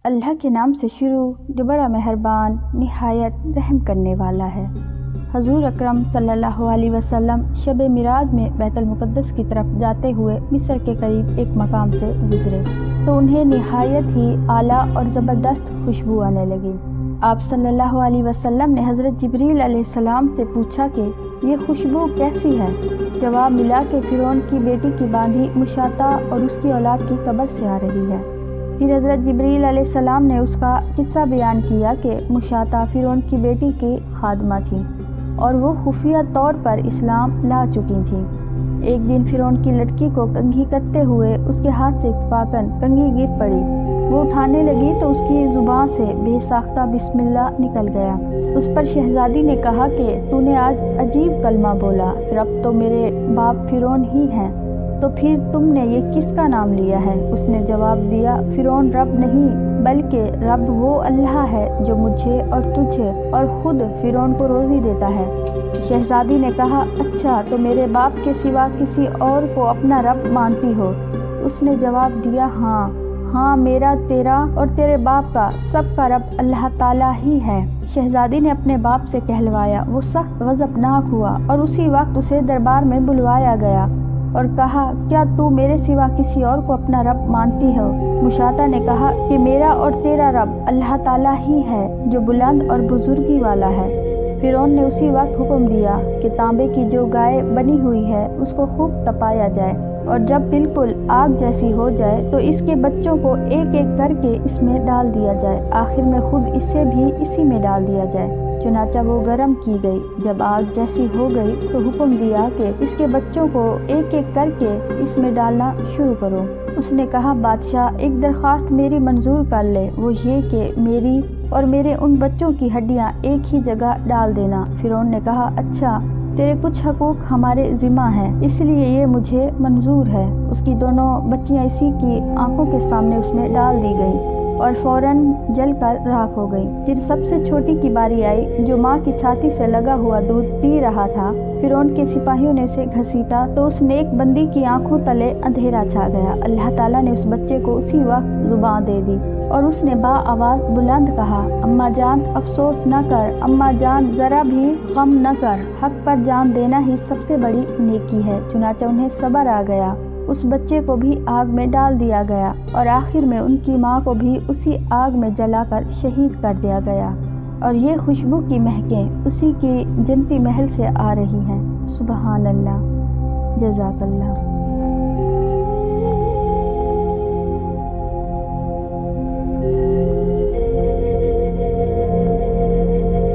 اللہ کے نام سے شروع جو بڑا مہربان نہایت رحم کرنے والا ہے۔ حضور اکرم صلی اللہ علیہ وسلم شب معراج میں بیت المقدس کی طرف جاتے ہوئے مصر کے قریب ایک مقام سے گزرے تو انہیں نہایت ہی اعلیٰ اور زبردست خوشبو آنے لگی۔ آپ صلی اللہ علیہ وسلم نے حضرت جبریل علیہ السلام سے پوچھا کہ یہ خوشبو کیسی ہے؟ جواب ملا کہ فرعون کی بیٹی کی باندھی مشاطہ اور اس کی اولاد کی قبر سے آ رہی ہے۔ پھر حضرت جبریل علیہ السلام نے اس کا قصہ بیان کیا کہ مشاطہ فرعون کی بیٹی کی خادمہ تھی اور وہ خفیہ طور پر اسلام لا چکی تھی۔ ایک دن فرعون کی لڑکی کو کنگھی کرتے ہوئے اس کے ہاتھ سے اتفاقاً کنگھی گر پڑی۔ وہ اٹھانے لگی تو اس کی زبان سے بے ساختہ بسم اللہ نکل گیا۔ اس پر شہزادی نے کہا کہ تو نے آج عجیب کلمہ بولا، رب تو میرے باپ فرعون ہی ہیں، تو پھر تم نے یہ کس کا نام لیا ہے؟ اس نے جواب دیا، فرعون رب نہیں بلکہ رب وہ اللہ ہے جو مجھے اور تجھے اور خود فرعون کو روزی دیتا ہے۔ شہزادی نے کہا، اچھا تو میرے باپ کے سوا کسی اور کو اپنا رب مانتی ہو؟ اس نے جواب دیا، ہاں میرا، تیرا اور تیرے باپ کا، سب کا رب اللہ تعالیٰ ہی ہے۔ شہزادی نے اپنے باپ سے کہلوایا، وہ سخت غضبناک ہوا اور اسی وقت اسے دربار میں بلوایا گیا اور کہا، کیا تو میرے سوا کسی اور کو اپنا رب مانتی ہو؟ مشاطہ نے کہا کہ میرا اور تیرا رب اللہ تعالیٰ ہی ہے جو بلند اور بزرگی والا ہے۔ فرعون نے اسی وقت حکم دیا کہ تانبے کی جو گائے بنی ہوئی ہے اس کو خوب تپایا جائے اور جب بالکل آگ جیسی ہو جائے تو اس کے بچوں کو ایک ایک کر کے اس میں ڈال دیا جائے، آخر میں خود اسے بھی اسی میں ڈال دیا جائے۔ چنانچہ وہ گرم کی گئی۔ جب آگ جیسی ہو گئی تو حکم دیا کہ اس کے بچوں کو ایک ایک کر کے اس میں ڈالنا شروع کرو۔ اس نے کہا، بادشاہ ایک درخواست میری منظور کر لے، وہ یہ کہ میری اور میرے ان بچوں کی ہڈیاں ایک ہی جگہ ڈال دینا۔ فرعون نے کہا، اچھا تیرے کچھ حقوق ہمارے ذمہ ہیں اس لیے یہ مجھے منظور ہے۔ اس کی دونوں بچیاں اسی کی آنکھوں کے سامنے اس میں ڈال دی گئیں اور فوراً جل کر راکھ ہو گئی۔ پھر سب سے چھوٹی کی باری آئی جو ماں کی چھاتی سے لگا ہوا دودھ پی رہا تھا۔ فرعون کے سپاہیوں نے اسے گھسیٹا تو اس نیک بندی کی آنکھوں تلے اندھیرا چھا گیا۔ اللہ تعالیٰ نے اس بچے کو اسی وقت زبان دے دی اور اس نے با آواز بلند کہا، اماں جان افسوس نہ کر، اماں جان ذرا بھی غم نہ کر، حق پر جان دینا ہی سب سے بڑی نیکی ہے۔ چنانچہ انہیں صبر آ گیا، اس بچے کو بھی آگ میں ڈال دیا گیا اور آخر میں ان کی ماں کو بھی اسی آگ میں جلا کر شہید کر دیا گیا، اور یہ خوشبو کی مہکیں اسی کی جنتی محل سے آ رہی ہیں۔ سبحان اللہ، جزاک اللہ۔